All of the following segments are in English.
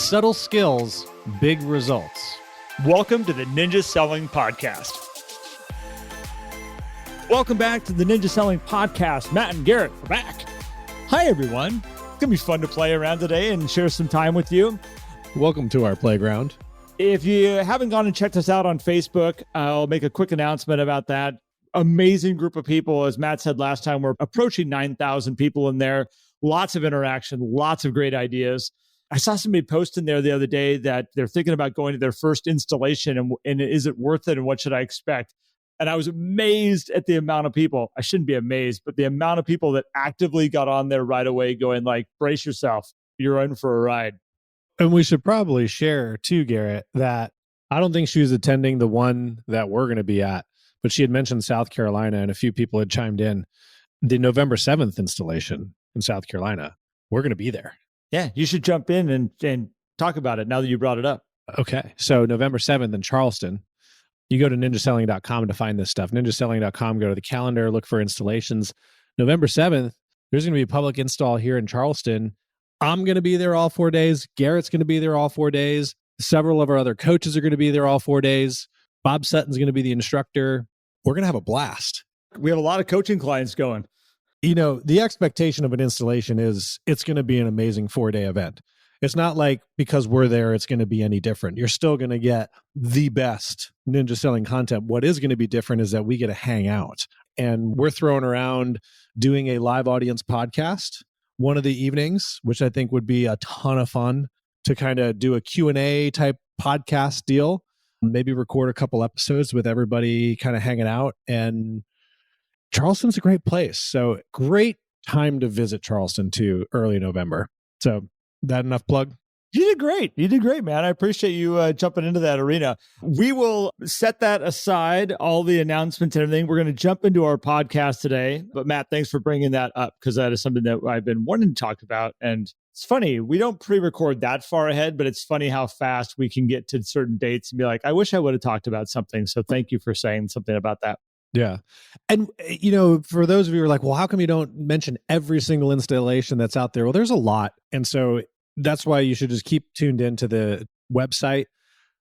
Subtle skills, big results. Welcome to the Ninja Selling Podcast. Welcome back to the Ninja Selling Podcast. Matt and Garrett are back. Hi, everyone. It's going to be fun to play around today and share some time with you. Welcome to our playground. If you haven't gone and checked us out on Facebook, I'll make a quick announcement about that. Amazing group of people. As Matt said last time, we're approaching 9,000 people in there. Lots of interaction, lots of great ideas. I saw somebody post in there the other day that they're thinking about going to their first installation and is it worth it and what should I expect? And I was amazed at the amount of people. I shouldn't be amazed, but the amount of people that actively got on there right away going like, brace yourself, you're in for a ride. And we should probably share too, Garrett, that I don't think she was attending the one that we're going to be at, but she had mentioned South Carolina and a few people had chimed in. The November 7th installation in South Carolina, we're going to be there. Yeah, you should jump in and talk about it now that you brought it up. Okay. So November 7th in Charleston, you go to ninjaselling.com to find this stuff. Ninjaselling.com, go to the calendar, look for installations. November 7th, there's going to be a public install here in Charleston. I'm going to be there all 4 days. Garrett's going to be there all 4 days. Several of our other coaches are going to be there all 4 days. Bob Sutton's going to be the instructor. We're going to have a blast. We have a lot of coaching clients going. You know, the expectation of an installation is it's going to be an amazing 4-day event. It's not like because we're there, it's going to be any different. You're still going to get the best ninja selling content. What is going to be different is that we get to hang out. And we're throwing around doing a live audience podcast one of the evenings, which I think would be a ton of fun to kind of do a Q&A type podcast deal. Maybe record a couple episodes with everybody kind of hanging out. And Charleston's a great place. So great time to visit Charleston too, early November. So that enough plug? You did great. You did great, man. I appreciate you jumping into that arena. We will set that aside, all the announcements and everything. We're going to jump into our podcast today. But Matt, thanks for bringing that up because that is something that I've been wanting to talk about. And it's funny, we don't pre-record that far ahead, but it's funny how fast we can get to certain dates and be like, I wish I would have talked about something. So thank you for saying something about that. Yeah. And, you know, for those of you who are like, well, how come you don't mention every single installation that's out there? Well, there's a lot. And so that's why you should just keep tuned into the website.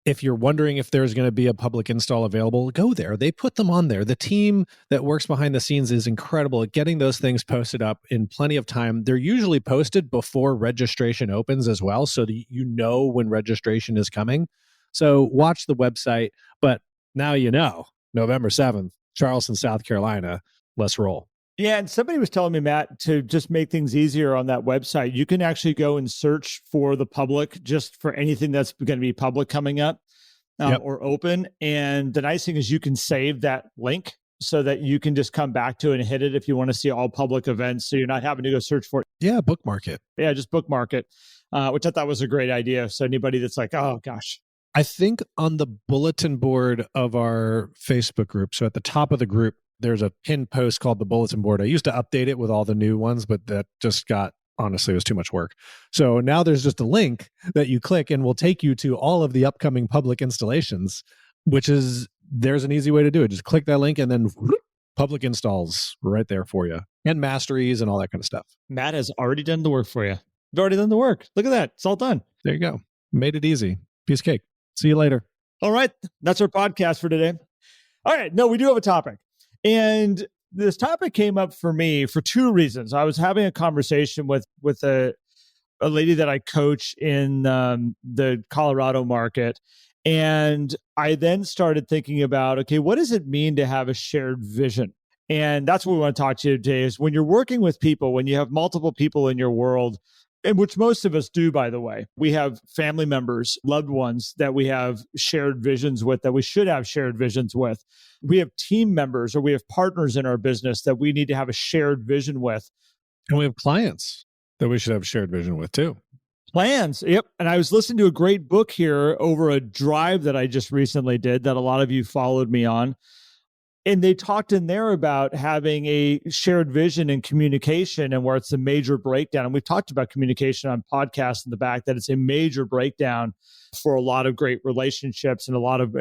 If you're wondering if there's going to be a public install available, go there. They put them on there. The team that works behind the scenes is incredible at getting those things posted up in plenty of time. They're usually posted before registration opens as well, so that you know when registration is coming. So watch the website. But now you know, November 7th, Charleston, South Carolina. Let's roll. Yeah, and somebody was telling me, Matt, to just make things easier on that website, you can actually go and search for the public, just for anything that's going to be public coming up or open. And the nice thing is you can save that link so that you can just come back to it and hit it if you want to see all public events. So you're not having to go search for it. Yeah, bookmark it. Yeah, just bookmark it, which I thought was a great idea. So anybody that's like, oh, gosh. I think on the bulletin board of our Facebook group, so at the top of the group, there's a pinned post called the bulletin board. I used to update it with all the new ones, but that just honestly, it was too much work. So now there's just a link that you click and will take you to all of the upcoming public installations, there's an easy way to do it. Just click that link and then public installs right there for you, and masteries and all that kind of stuff. Matt has already done the work for you. You've already done the work. Look at that. It's all done. There you go. Made it easy. Piece of cake. See you later. All right. That's our podcast for today. All right. No, we do have a topic. And this topic came up for me for two reasons. I was having a conversation with a lady that I coach in the Colorado market. And I then started thinking about, okay, what does it mean to have a shared vision? And that's what we want to talk to you today is when you're working with people, when you have multiple people in your world, and which most of us do, by the way. We have family members, loved ones that we have shared visions with, that we should have shared visions with. We have team members or we have partners in our business that we need to have a shared vision with. And we have clients that we should have shared vision with too. Plans. Yep. And I was listening to a great book here over a drive that I just recently did that a lot of you followed me on. And they talked in there about having a shared vision and communication and where it's a major breakdown. And we've talked about communication on podcasts in the back, that it's a major breakdown for a lot of great relationships and a lot of,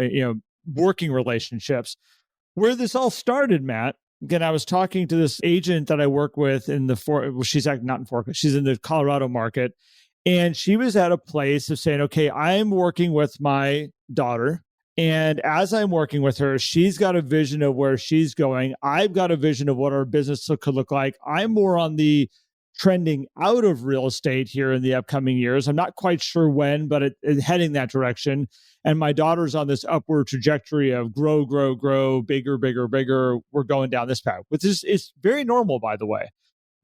working relationships. Where this all started, Matt, again, I was talking to this agent that I work with in she's not in Fork, she's in the Colorado market. And she was at a place of saying, okay, I'm working with my daughter. And as I'm working with her, she's got a vision of where she's going. I've got a vision of what our business could look like. I'm more on the trending out of real estate here in the upcoming years. I'm not quite sure when, but it's heading that direction. And my daughter's on this upward trajectory of grow, grow, grow, bigger, bigger, bigger. We're going down this path, which is very normal, by the way.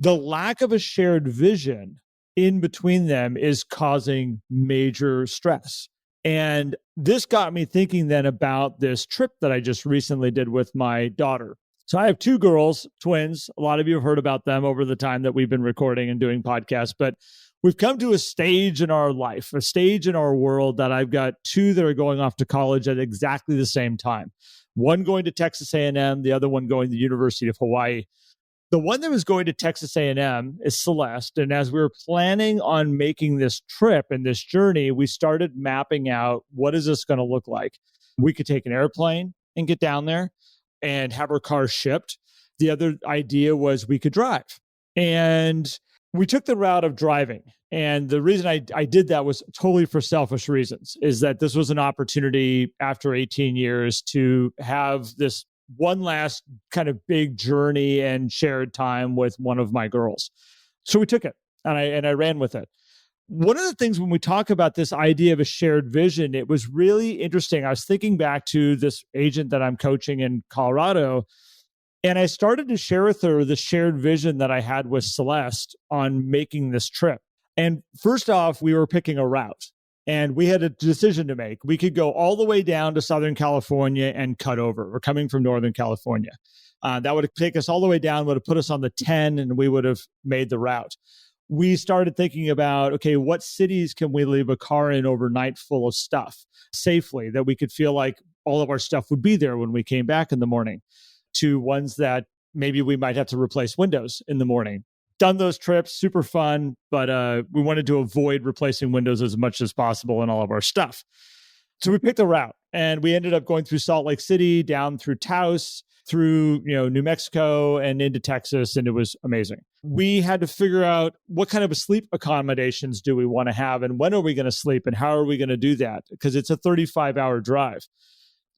The lack of a shared vision in between them is causing major stress. And this got me thinking then about this trip that I just recently did with my daughter. So I have two girls, twins. A lot of you have heard about them over the time that we've been recording and doing podcasts, but we've come to a stage in our life, a stage in our world that I've got two that are going off to college at exactly the same time. One going to Texas A&M, the other one going to the University of Hawaii. The one that was going to Texas A&M is Celeste. And as we were planning on making this trip and this journey, we started mapping out what is this going to look like. We could take an airplane and get down there and have her car shipped. The other idea was we could drive. And we took the route of driving. And the reason I did that was totally for selfish reasons, is that this was an opportunity after 18 years to have this one last kind of big journey and shared time with one of my girls. So we took it and I ran with it. One of the things when we talk about this idea of a shared vision, it was really interesting. I was thinking back to this agent that I'm coaching in Colorado, and I started to share with her the shared vision that I had with Celeste on making this trip. And first off, we were picking a route. And we had a decision to make. We could go all the way down to Southern California and cut over. We're coming from Northern California. That would take us all the way down, would have put us on the 10, and we would have made the route. We started thinking about, okay, what cities can we leave a car in overnight full of stuff safely that we could feel like all of our stuff would be there when we came back in the morning, to ones that maybe we might have to replace windows in the morning. Done those trips, super fun, but we wanted to avoid replacing windows as much as possible in all of our stuff. So we picked a route, and we ended up going through Salt Lake City, down through Taos, through New Mexico, and into Texas, and it was amazing. We had to figure out what kind of sleep accommodations do we want to have, and when are we going to sleep, and how are we going to do that? Because it's a 35-hour drive.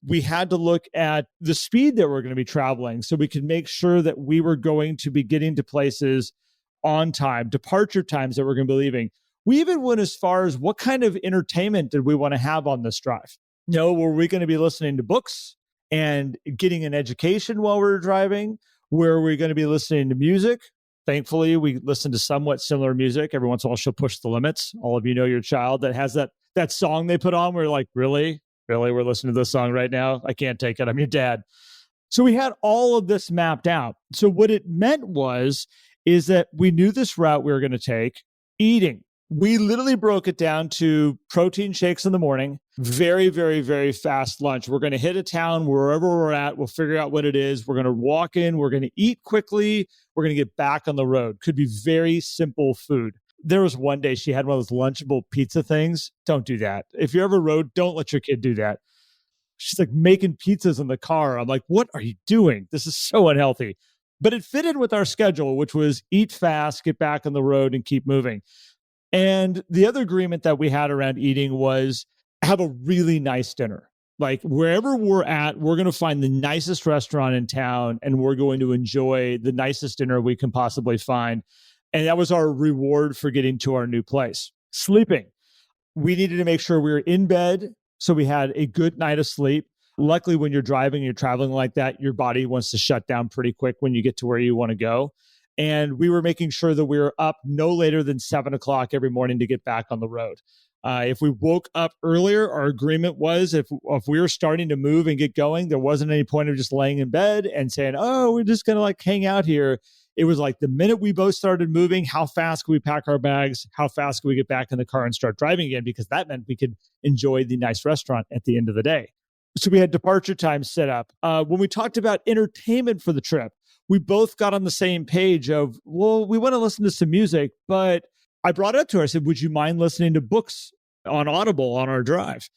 We had to look at the speed that we're going to be traveling so we could make sure that we were going to be getting to places on time, departure times that we're going to be leaving. We even went as far as what kind of entertainment did we want to have on this drive? Were we going to be listening to books and getting an education while we were driving? Were we going to be listening to music? Thankfully, we listened to somewhat similar music. Every once in a while, she'll push the limits. All of you know your child that has that song they put on. We're like, really? We're listening to this song right now? I can't take it. I'm your dad. So we had all of this mapped out. So what it meant is that we knew this route we were going to take. Eating. We literally broke it down to protein shakes in the morning, very, very, very fast lunch. We're going to hit a town wherever we're at. We'll figure out what it is. We're going to walk in. We're going to eat quickly. We're going to get back on the road. Could be very simple food. There was one day she had one of those Lunchable pizza things. Don't do that. If you're ever road, don't let your kid do that. She's like making pizzas in the car. I'm like, what are you doing? This is so unhealthy. But it fit in with our schedule, which was eat fast, get back on the road, and keep moving. And the other agreement that we had around eating was have a really nice dinner. Like wherever we're at, we're going to find the nicest restaurant in town, and we're going to enjoy the nicest dinner we can possibly find. And that was our reward for getting to our new place. Sleeping. We needed to make sure we were in bed, so we had a good night of sleep. Luckily, when you're driving and you're traveling like that, your body wants to shut down pretty quick when you get to where you want to go. And we were making sure that we were up no later than 7 o'clock every morning to get back on the road. If we woke up earlier, our agreement was if we were starting to move and get going, there wasn't any point of just laying in bed and saying, oh, we're just going to like hang out here. It was like the minute we both started moving, how fast could we pack our bags? How fast could we get back in the car and start driving again? Because that meant we could enjoy the nice restaurant at the end of the day. So we had departure times set up. When we talked about entertainment for the trip, we both got on the same page of, well, we want to listen to some music, but I brought it up to her. I said, would you mind listening to books on Audible on our drive?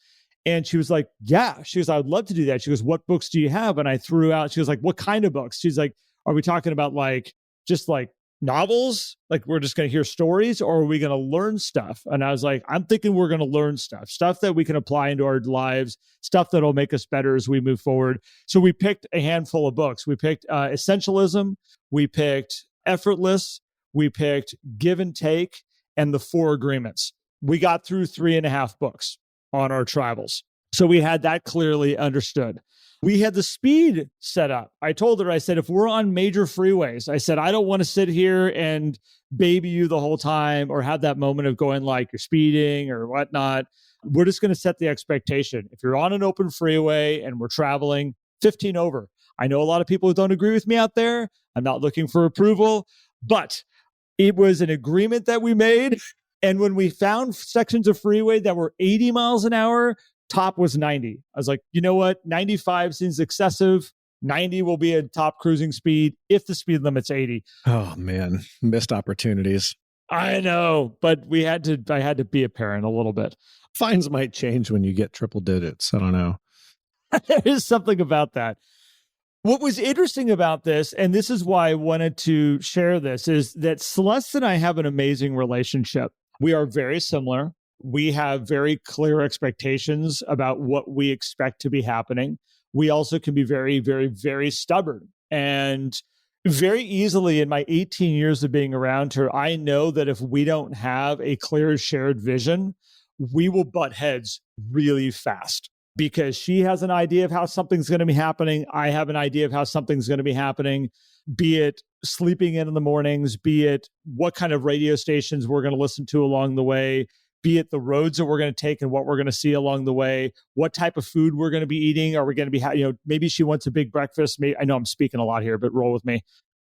And she was like, yeah. She goes, I would love to do that. She goes, what books do you have? And I threw out, she was like, what kind of books? She's like, are we talking about like, just like novels? Like we're just going to hear stories, or are we going to learn stuff? And I was like, I'm thinking we're going to learn stuff that we can apply into our lives, stuff that'll make us better as we move forward. So we picked a handful of books. We picked Essentialism. We picked Effortless. We picked Give and Take and The Four Agreements. We got through 3.5 books on our travels. So we had that clearly understood. We had the speed set up. I told her, I said, if we're on major freeways, I said, I don't want to sit here and baby you the whole time or have that moment of going like you're speeding or whatnot. We're just going to set the expectation. If you're on an open freeway and we're traveling 15 over, I know a lot of people who don't agree with me out there. I'm not looking for approval, but it was an agreement that we made. And when we found sections of freeway that were 80 miles an hour, top was 90. I was like, you know what? 95 seems excessive. 90 will be a top cruising speed if the speed limit's 80. Oh man, missed opportunities. I know, but I had to be a parent a little bit. Fines might change when you get triple digits. I don't know. There is something about that. What was interesting about this, and this is why I wanted to share this, is that Celeste and I have an amazing relationship. We are very similar. We have very clear expectations about what we expect to be happening. We also can be very, very, very stubborn. And very easily in my 18 years of being around her, I know that if we don't have a clear shared vision, we will butt heads really fast because she has an idea of how something's going to be happening. I have an idea of how something's going to be happening, be it sleeping in the mornings, be it what kind of radio stations we're going to listen to along the way, be it the roads that we're going to take and what we're going to see along the way, what type of food we're going to be eating. Are we going to be, maybe she wants a big breakfast. I know I'm speaking a lot here, but roll with me.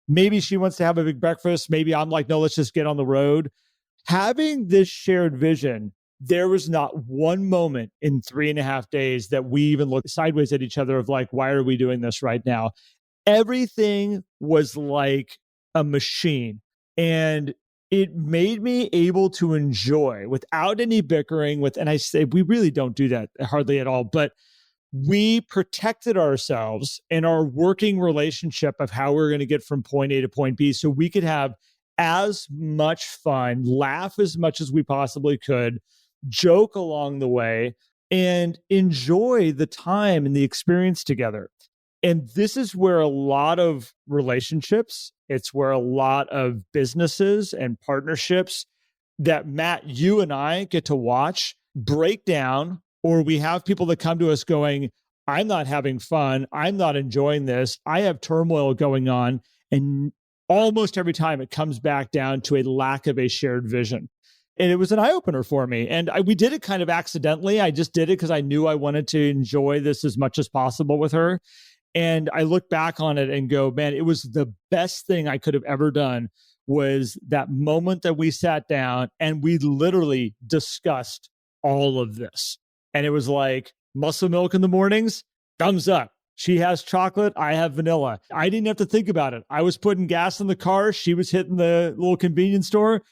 Maybe she wants to have a big breakfast. Maybe I'm like, no, let's just get on the road. Having this shared vision, there was not one moment in 3.5 days that we even looked sideways at each other of like, why are we doing this right now? Everything was like a machine. And it made me able to enjoy without any bickering and I say, we really don't do that hardly at all, but we protected ourselves in our working relationship of how we're going to get from point A to point B so we could have as much fun, laugh as much as we possibly could, joke along the way, and enjoy the time and the experience together. And this is where a lot of relationships, it's where a lot of businesses and partnerships that Matt, you and I get to watch break down, or we have people that come to us going, I'm not having fun. I'm not enjoying this. I have turmoil going on. And almost every time it comes back down to a lack of a shared vision. And it was an eye-opener for me. And we did it kind of accidentally. I just did it because I knew I wanted to enjoy this as much as possible with her. And I look back on it and go, man, it was the best thing I could have ever done was that moment that we sat down and we literally discussed all of this. And it was like Muscle Milk in the mornings, thumbs up. She has chocolate, I have vanilla. I didn't have to think about it. I was putting gas in the car. She was hitting the little convenience store.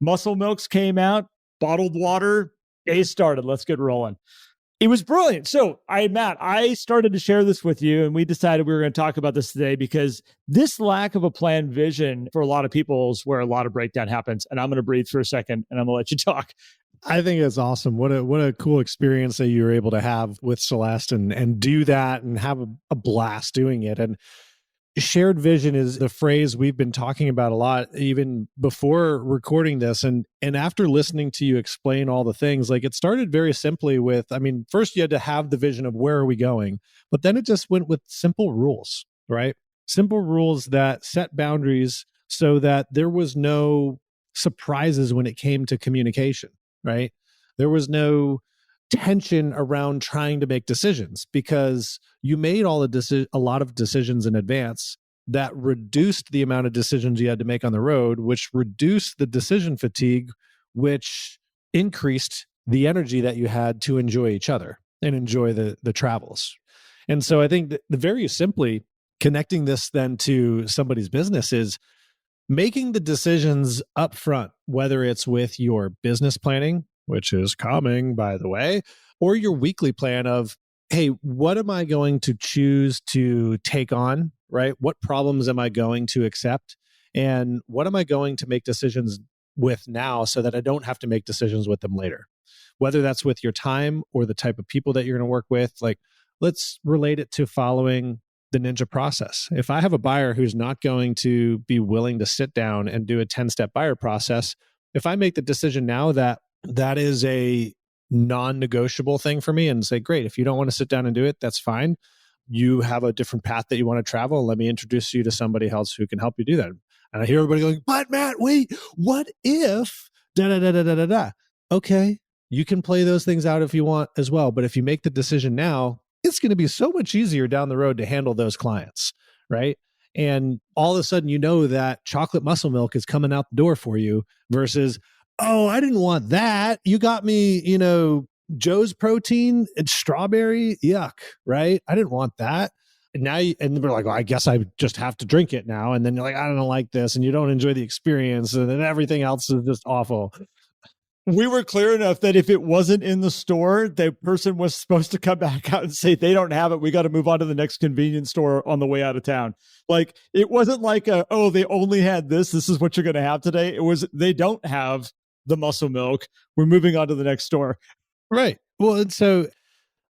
Muscle Milks came out, bottled water, day started. Let's get rolling. It was brilliant. So Matt, I started to share this with you and we decided we were going to talk about this today because this lack of a planned vision for a lot of people is where a lot of breakdown happens. And I'm going to breathe for a second and I'm going to let you talk. I think it's awesome. What a cool experience that you were able to have with Celeste and do that and have a blast doing it. And shared vision is the phrase we've been talking about a lot, even before recording this. And after listening to you explain all the things, like it started very simply with, first you had to have the vision of where are we going, but then it just went with simple rules, right? Simple rules that set boundaries so that there was no surprises when it came to communication, right? There was no tension around trying to make decisions because you made a lot of decisions in advance that reduced the amount of decisions you had to make on the road, which reduced the decision fatigue, which increased the energy that you had to enjoy each other and enjoy the travels. And so I think that very simply connecting this then to somebody's business is making the decisions up front, whether it's with your business planning, which is coming, by the way, or your weekly plan of, hey, what am I going to choose to take on, right? What problems am I going to accept? And what am I going to make decisions with now so that I don't have to make decisions with them later? Whether that's with your time or the type of people that you're going to work with, like let's relate it to following the ninja process. If I have a buyer who's not going to be willing to sit down and do a 10-step buyer process, if I make the decision now that that is a non-negotiable thing for me and say, great, if you don't want to sit down and do it, that's fine. You have a different path that you want to travel. Let me introduce you to somebody else who can help you do that. And I hear everybody going, but Matt, wait, what if da da da da da da da? Okay, you can play those things out if you want as well. But if you make the decision now, it's going to be so much easier down the road to handle those clients, right? And all of a sudden, you know that chocolate muscle milk is coming out the door for you versus, oh, I didn't want that. You got me, Joe's protein and strawberry. Yuck, right? I didn't want that. And now, and they're like, well, I guess I just have to drink it now. And then you're like, I don't like this. And you don't enjoy the experience. And then everything else is just awful. We were clear enough that if it wasn't in the store, the person was supposed to come back out and say, they don't have it. We got to move on to the next convenience store on the way out of town. Like, it wasn't like, oh, they only had this. This is what you're going to have today. It was, they don't have the muscle milk. We're moving on to the next store. Right. Well, and so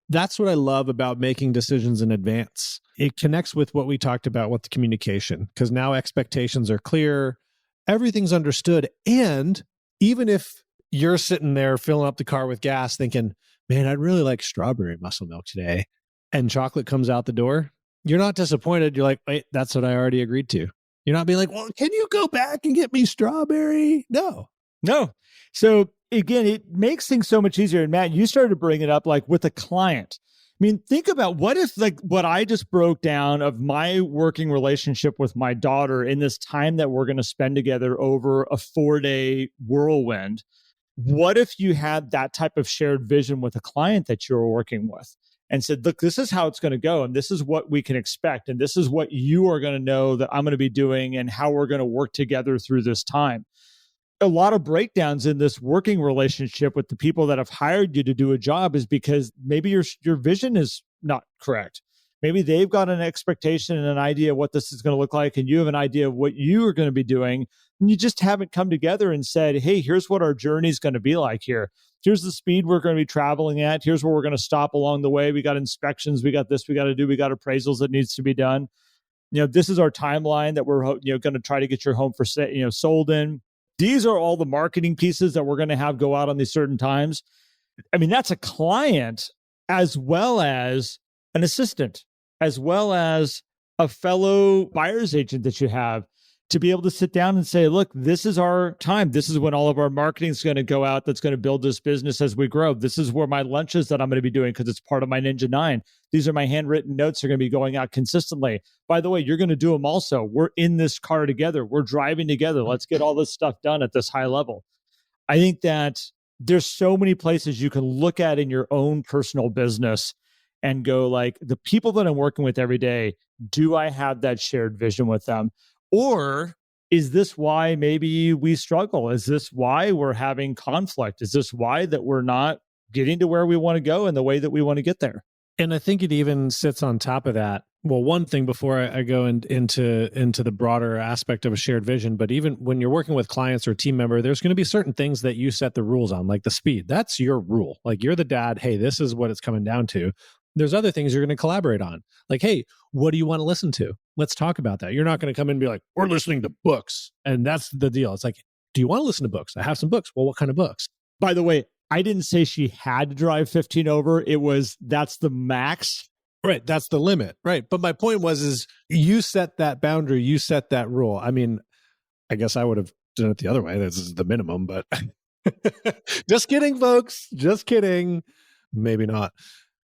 that's what I love about making decisions in advance. It connects with what we talked about with the communication, because now expectations are clear, everything's understood. And even if you're sitting there filling up the car with gas thinking, man, I'd really like strawberry muscle milk today, and chocolate comes out the door, you're not disappointed. You're like, wait, that's what I already agreed to. You're not being like, well, can you go back and get me strawberry? No. So again, it makes things so much easier. And Matt, you started to bring it up like with a client. I mean, think about what if like what I just broke down of my working relationship with my daughter in this time that we're going to spend together over a 4-day whirlwind. What if you had that type of shared vision with a client that you're working with and said, look, this is how it's going to go. And this is what we can expect. And this is what you are going to know that I'm going to be doing and how we're going to work together through this time. A lot of breakdowns in this working relationship with the people that have hired you to do a job is because maybe your vision is not correct. Maybe they've got an expectation and an idea of what this is going to look like, and you have an idea of what you are going to be doing, and you just haven't come together and said, hey, here's what our journey is going to be like here. Here's the speed we're going to be traveling at. Here's where we're going to stop along the way. We got inspections. We got this we got to do. We got appraisals that needs to be done. This is our timeline that we're going to try to get your home for sold in. These are all the marketing pieces that we're going to have go out on these certain times. I mean, that's a client as well as an assistant, as well as a fellow buyer's agent that you have to be able to sit down and say, look, this is our time. This is when all of our marketing is going to go out. That's going to build this business as we grow. This is where my lunches that I'm going to be doing because it's part of my Ninja 9. These are my handwritten notes that are going to be going out consistently. By the way, you're going to do them also. We're in this car together. We're driving together. Let's get all this stuff done at this high level. I think that there's so many places you can look at in your own personal business and go like, the people that I'm working with every day, do I have that shared vision with them? Or is this why maybe we struggle? Is this why we're having conflict? Is this why that we're not getting to where we want to go in the way that we want to get there? And I think it even sits on top of that. Well, one thing before I go into the broader aspect of a shared vision, but even when you're working with clients or a team member, there's going to be certain things that you set the rules on, like the speed. That's your rule. Like you're the dad. Hey, this is what it's coming down to. There's other things you're going to collaborate on. Like, hey, what do you want to listen to? Let's talk about that. You're not going to come in and be like, we're listening to books. And that's the deal. It's like, do you want to listen to books? I have some books. Well, what kind of books? By the way, I didn't say she had to drive 15 over. It was, that's the max. Right. That's the limit. Right. But my point is you set that boundary, you set that rule. I mean, I guess I would have done it the other way. This is the minimum, but just kidding, folks. Just kidding. Maybe not.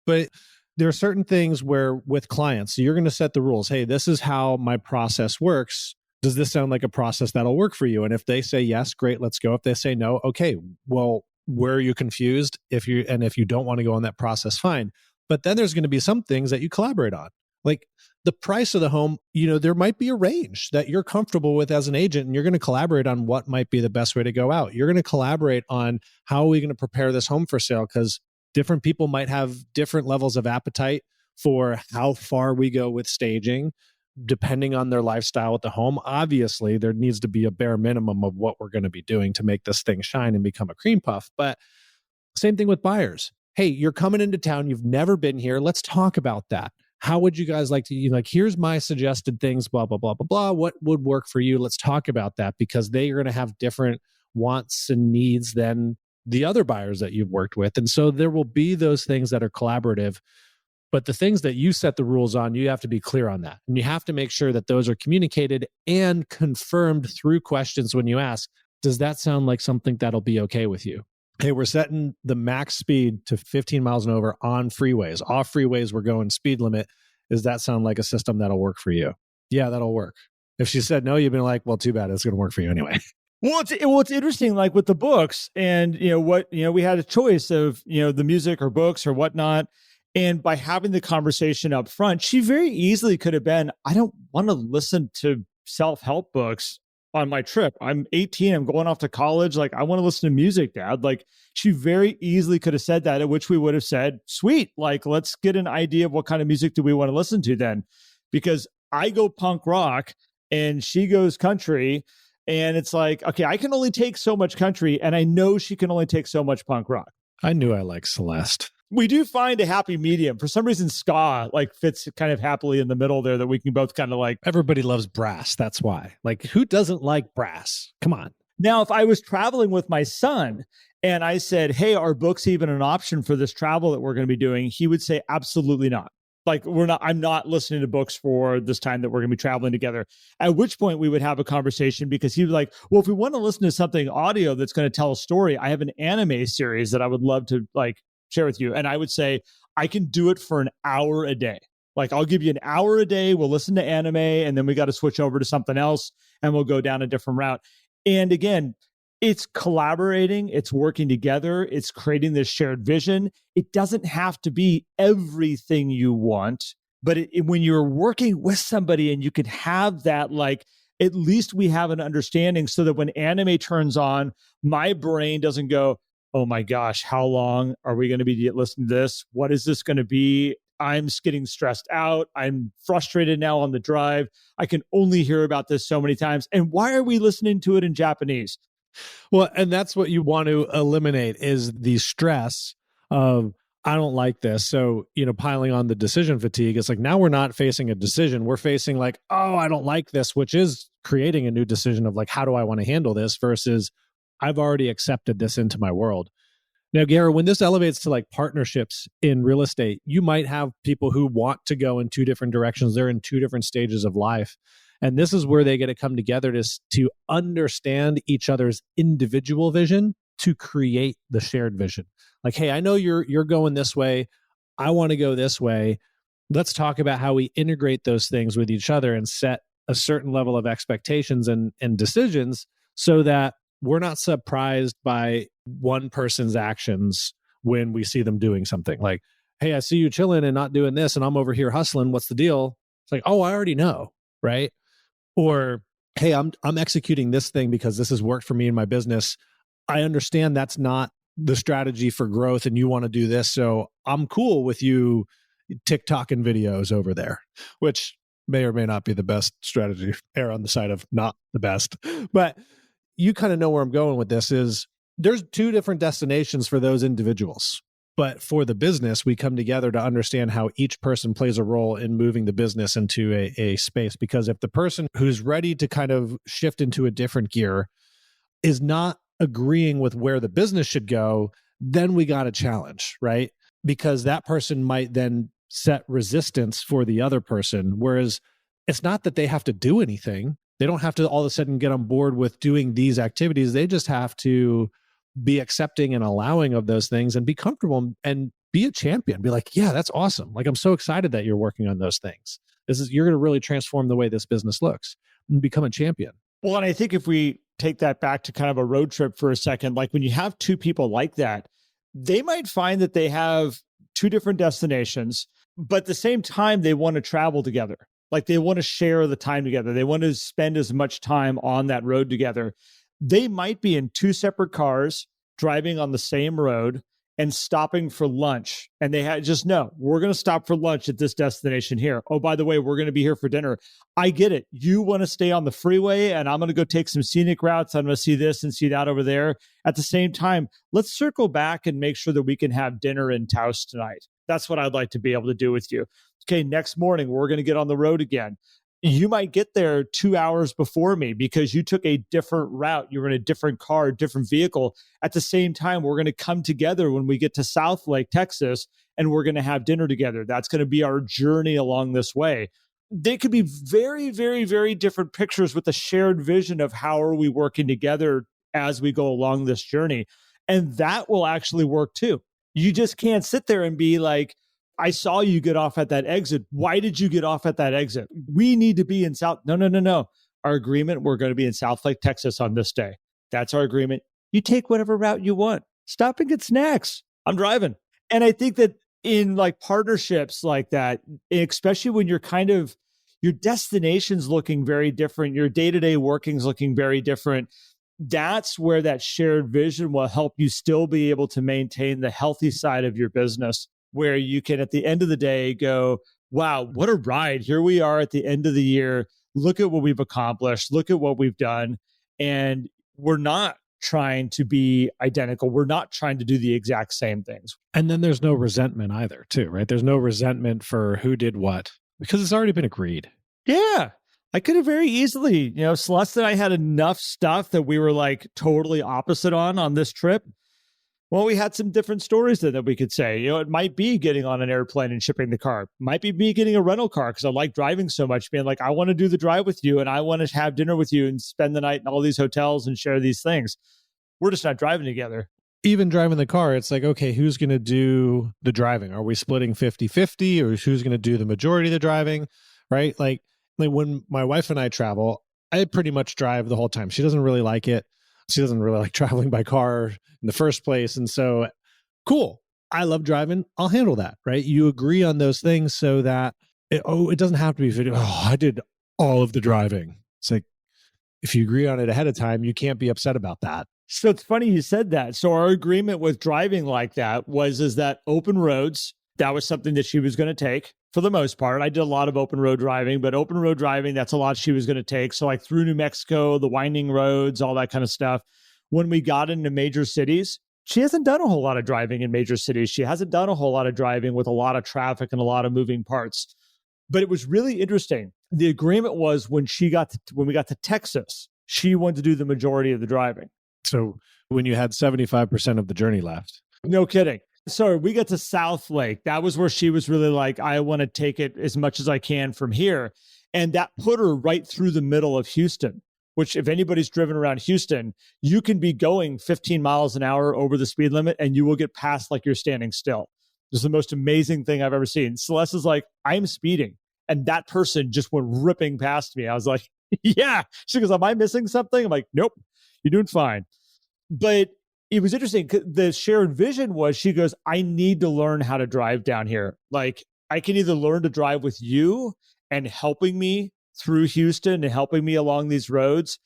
But there are certain things where with clients, you're going to set the rules. Hey, this is how my process works. Does this sound like a process that'll work for you? And if they say yes, great, let's go. If they say no, okay, well, where are you confused? If you don't want to go on that process, fine. But then there's going to be some things that you collaborate on. Like the price of the home, there might be a range that you're comfortable with as an agent, and you're going to collaborate on what might be the best way to go out. You're going to collaborate on how are we going to prepare this home for sale, because different people might have different levels of appetite for how far we go with staging. depending on their lifestyle at the home, obviously there needs to be a bare minimum of what we're going to be doing to make this thing shine and become a cream puff. But same thing with buyers. Hey, you're coming into town. You've never been here. Let's talk about that. How would you guys like to, like, here's my suggested things, blah, blah, blah, blah, blah. What would work for you? Let's talk about that, because they are going to have different wants and needs than the other buyers that you've worked with. And so there will be those things that are collaborative, but the things that you set the rules on, you have to be clear on that. And you have to make sure that those are communicated and confirmed through questions when you ask, does that sound like something that'll be okay with you? Hey, we're setting the max speed to 15 miles an hour on freeways. Off freeways, we're going speed limit. Does that sound like a system that'll work for you? Yeah, that'll work. If she said no, you've been like, well, too bad. It's going to work for you anyway. Well, it's interesting, like with the books, and we had a choice of the music or books or whatnot, and by having the conversation up front, she very easily could have been, I don't want to listen to self-help books on my trip. I'm 18. I'm going off to college. Like, I want to listen to music, Dad. Like, she very easily could have said that, at which we would have said, sweet. Like, let's get an idea of what kind of music do we want to listen to then, because I go punk rock and she goes country. And it's like, okay, I can only take so much country, and I know she can only take so much punk rock. I knew I liked Celeste. We do find a happy medium. For some reason, ska like fits kind of happily in the middle there, that we can both kind of like. Everybody loves brass. That's why. Like, who doesn't like brass? Come on. Now, if I was traveling with my son and I said, hey, are books even an option for this travel that we're going to be doing? He would say, absolutely not. Like, I'm not listening to books for this time that we're going to be traveling together. At which point we would have a conversation, because he was like, well, if we want to listen to something audio that's going to tell a story, I have an anime series that I would love to like share with you. And I would say, I can do it for an hour a day. Like, I'll give you an hour a day. We'll listen to anime, and then we got to switch over to something else, and we'll go down a different route. And again, it's collaborating, it's working together, it's creating this shared vision. It doesn't have to be everything you want, but when you're working with somebody and you could have that, like, at least we have an understanding, so that when anime turns on, my brain doesn't go, oh my gosh, how long are we going to be listening to this? What is this going to be? I'm getting stressed out. I'm frustrated now on the drive. I can only hear about this so many times. And why are we listening to it in Japanese? Well, and that's what you want to eliminate, is the stress of, I don't like this. So, piling on the decision fatigue. It's like, now we're not facing a decision. We're facing like, oh, I don't like this, which is creating a new decision of like, how do I want to handle this, versus I've already accepted this into my world. Now, Garrett, when this elevates to like partnerships in real estate, you might have people who want to go in two different directions. They're in two different stages of life. And this is where they get to come together to understand each other's individual vision to create the shared vision. Like, hey, I know you're going this way. I want to go this way. Let's talk about how we integrate those things with each other and set a certain level of expectations and decisions, so that we're not surprised by one person's actions when we see them doing something. Like, hey, I see you chilling and not doing this, and I'm over here hustling. What's the deal? It's like, oh, I already know, right? Or, hey, I'm executing this thing because this has worked for me in my business. I understand that's not the strategy for growth, and you want to do this, so I'm cool with you TikToking videos over there, which may or may not be the best strategy. Err on the side of not the best. But you kind of know where I'm going with this. Is there's two different destinations for those individuals. But for the business, we come together to understand how each person plays a role in moving the business into a space. Because if the person who's ready to kind of shift into a different gear is not agreeing with where the business should go, then we got a challenge, right? Because that person might then set resistance for the other person. Whereas it's not that they have to do anything. They don't have to all of a sudden get on board with doing these activities. They just have to be accepting and allowing of those things and be comfortable and be a champion. Be like, yeah, that's awesome. Like, I'm so excited that you're working on those things. You're going to really transform the way this business looks and become a champion. Well, and I think if we take that back to kind of a road trip for a second, like when you have two people like that, they might find that they have two different destinations, but at the same time, they want to travel together. Like, they want to share the time together. They want to spend as much time on that road together. They might be in two separate cars driving on the same road, and stopping for lunch. And they had just, no, we're going to stop for lunch at this destination here. Oh, by the way, we're going to be here for dinner. I get it. You want to stay on the freeway and I'm going to go take some scenic routes. I'm going to see this and see that over there. At the same time, let's circle back and make sure that we can have dinner in Taos tonight. That's what I'd like to be able to do with you. Okay, next morning, we're going to get on the road again. You might get there 2 hours before me because you took a different route. You were in a different car, different vehicle. At the same time, we're going to come together when we get to South Lake, Texas, and we're going to have dinner together. That's going to be our journey along this way. They could be very, very, very different pictures with a shared vision of how are we working together as we go along this journey. And that will actually work too. You just can't sit there and be like, I saw you get off at that exit. Why did you get off at that exit? We need to be in South. No. Our agreement, we're going to be in South Lake, Texas on this day. That's our agreement. You take whatever route you want. Stop and get snacks. I'm driving. And I think that in like partnerships like that, especially when you're kind of, your destination's looking very different, your day-to-day working's looking very different, that's where that shared vision will help you still be able to maintain the healthy side of your business, where you can, at the end of the day, go, wow, what a ride. Here we are at the end of the year. Look at what we've accomplished. Look at what we've done. And we're not trying to be identical. We're not trying to do the exact same things. And then there's no resentment either, too, right? There's no resentment for who did what because it's already been agreed. Yeah. I could have very easily, Celeste and I had enough stuff that we were like totally opposite on this trip. Well, we had some different stories that we could say. It might be getting on an airplane and shipping the car. It might be me getting a rental car because I like driving so much, being like, I want to do the drive with you and I want to have dinner with you and spend the night in all these hotels and share these things. We're just not driving together. Even driving the car, it's like, okay, who's going to do the driving? Are we splitting 50-50 or who's going to do the majority of the driving, right? Like when my wife and I travel, I pretty much drive the whole time. She doesn't really like it. She doesn't really like traveling by car in the first place. And so, cool. I love driving. I'll handle that, right? You agree on those things so that, it doesn't have to be, I did all of the driving. It's like, if you agree on it ahead of time, you can't be upset about that. So it's funny you said that. So our agreement with driving like that is that open roads, that was something that she was going to take for the most part. I did a lot of open road driving, but open road driving, that's a lot she was going to take. So like through New Mexico, the winding roads, all that kind of stuff. When we got into major cities, she hasn't done a whole lot of driving in major cities. She hasn't done a whole lot of driving with a lot of traffic and a lot of moving parts. But it was really interesting. The agreement was when we got to Texas, she wanted to do the majority of the driving. So when you had 75% of the journey left. No kidding. So we got to South Lake. That was where she was really like, I want to take it as much as I can from here. And that put her right through the middle of Houston, which if anybody's driven around Houston, you can be going 15 miles an hour over the speed limit and you will get past like you're standing still. This is the most amazing thing I've ever seen. Celeste is like, I'm speeding. And that person just went ripping past me. I was like, yeah. She goes, am I missing something? I'm like, nope, you're doing fine. But it was interesting. The shared vision was, she goes, I need to learn how to drive down here. Like, I can either learn to drive with you and helping me through Houston and helping me along these roads,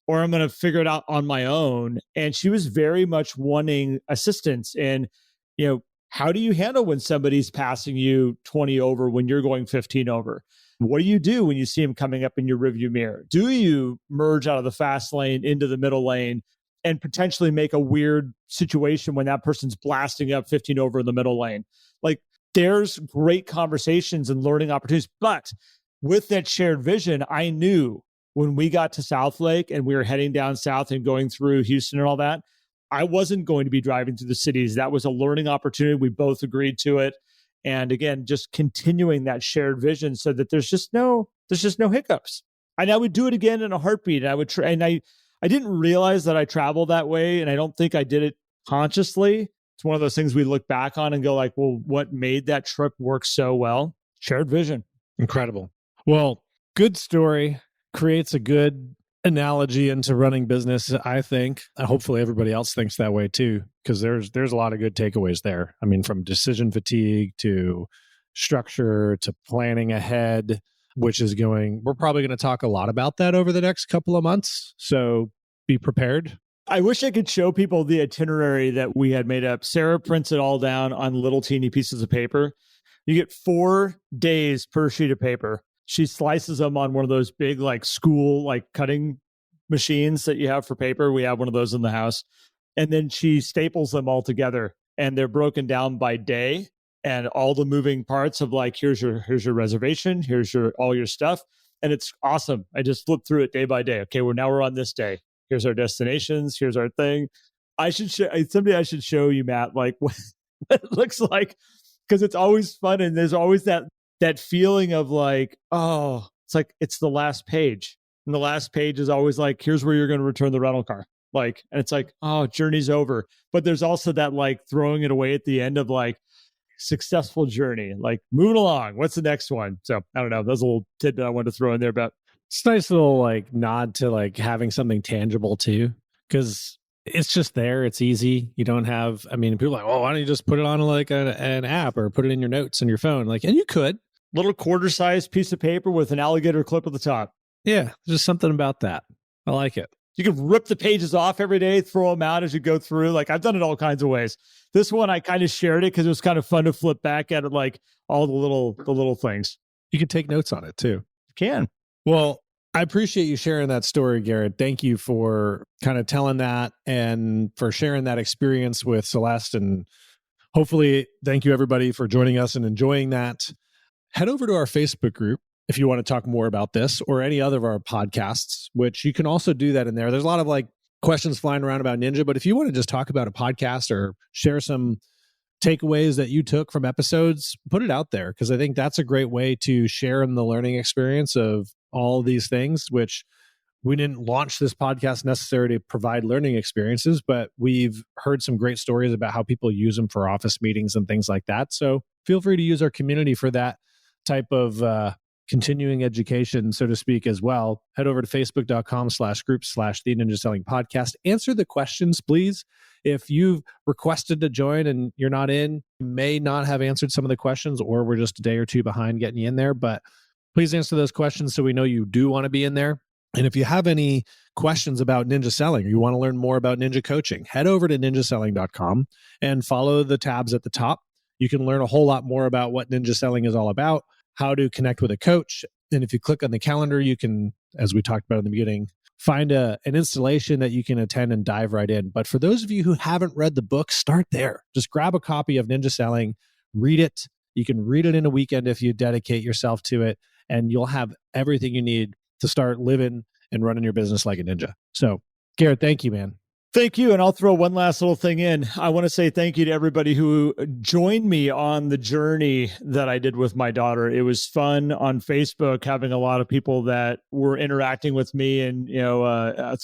or I'm going to figure it out on my own. And she was very much wanting assistance in, how do you handle when somebody's passing you 20 over when you're going 15 over? What do you do when you see them coming up in your rearview mirror? Do you merge out of the fast lane into the middle lane and potentially make a weird situation when that person's blasting up 15 over in the middle lane? Like, there's great conversations and learning opportunities. But with that shared vision, I knew when we got to South Lake and we were heading down south and going through Houston and all that, I wasn't going to be driving through the cities. That was a learning opportunity. We both agreed to it. And again, just continuing that shared vision so that there's just no hiccups. And I would do it again in a heartbeat. And I would try, and I didn't realize that I traveled that way. And I don't think I did it consciously. It's one of those things we look back on and go like, well, what made that trip work so well? Shared vision. Incredible. Well, good story. Creates a good analogy into running business, I think. Hopefully everybody else thinks that way too, because there's a lot of good takeaways there. I mean, from decision fatigue to structure to planning ahead, we're probably going to talk a lot about that over the next couple of months. So be prepared. I wish I could show people the itinerary that we had made up. Sarah prints it all down on little teeny pieces of paper. You get 4 days per sheet of paper. She slices them on one of those big school cutting machines that you have for paper. We have one of those in the house. And then she staples them all together, and they're broken down by day and all the moving parts of here's your reservation, here's all your stuff. And it's awesome. I just flip through it day by day. Okay, we're on this day. Here's our destinations. Here's our thing. Someday I should show you, Matt, what it looks like, because it's always fun. And there's always that feeling of it's the last page. And the last page is always here's where you're going to return the rental car. And it's journey's over. But there's also that throwing it away at the end of successful journey, moving along. What's the next one? So I don't know. That's a little tidbit I wanted to throw in there about. It's a nice little nod to having something tangible too, because it's just there. It's easy. You don't have, people are oh, why don't you just put it on an app or put it in your notes on your phone? And you could. Little quarter-sized piece of paper with an alligator clip at the top. Yeah, just something about that. I like it. You can rip the pages off every day, throw them out as you go through. I've done it all kinds of ways. This one, I kind of shared it because it was kind of fun to flip back at it, all the little things. You can take notes on it too. You can. Well, I appreciate you sharing that story, Garrett. Thank you for kind of telling that and for sharing that experience with Celeste. And hopefully, thank you everybody for joining us and enjoying that. Head over to our Facebook group if you want to talk more about this or any other of our podcasts, which you can also do that in there. There's a lot of questions flying around about Ninja, but if you want to just talk about a podcast or share some takeaways that you took from episodes, put it out there, because I think that's a great way to share in the learning experience of all these things, which we didn't launch this podcast necessarily to provide learning experiences, but we've heard some great stories about how people use them for office meetings and things like that. So feel free to use our community for that type of continuing education, so to speak, as well. Head over to facebook.com/group/The Ninja Selling Podcast. Answer the questions, please. If you've requested to join and you're not in, you may not have answered some of the questions, or we're just a day or two behind getting you in there. But please answer those questions so we know you do want to be in there. And if you have any questions about ninja selling, or you want to learn more about ninja coaching, head over to ninjaselling.com and follow the tabs at the top. You can learn a whole lot more about what ninja selling is all about, how to connect with a coach. And if you click on the calendar, you can, as we talked about in the beginning, find an installation that you can attend and dive right in. But for those of you who haven't read the book, start there. Just grab a copy of Ninja Selling, read it. You can read it in a weekend if you dedicate yourself to it, and you'll have everything you need to start living and running your business like a ninja. So, Garrett, thank you, man. Thank you. And I'll throw one last little thing in. I want to say thank you to everybody who joined me on the journey that I did with my daughter. It was fun on Facebook, having a lot of people that were interacting with me and,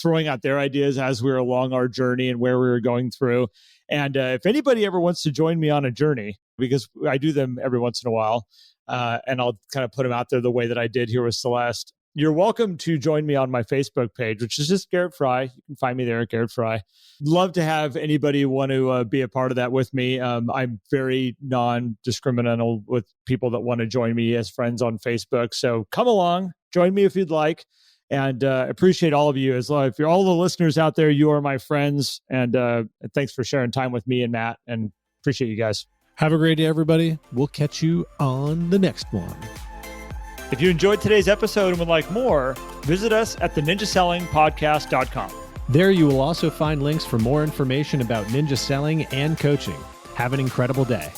throwing out their ideas as we were along our journey and where we were going through. And if anybody ever wants to join me on a journey, because I do them every once in a while, and I'll kind of put them out there the way that I did here with Celeste, you're welcome to join me on my Facebook page, which is just Garrett Fry. You can find me there at Garrett Fry. Love to have anybody want to be a part of that with me. I'm very non-discriminatory with people that want to join me as friends on Facebook. So come along, join me if you'd like, and appreciate all of you. If you're all the listeners out there, you are my friends, and thanks for sharing time with me and Matt, and appreciate you guys. Have a great day, everybody. We'll catch you on the next one. If you enjoyed today's episode and would like more, visit us at theninjasellingpodcast.com. There you will also find links for more information about ninja selling and coaching. Have an incredible day.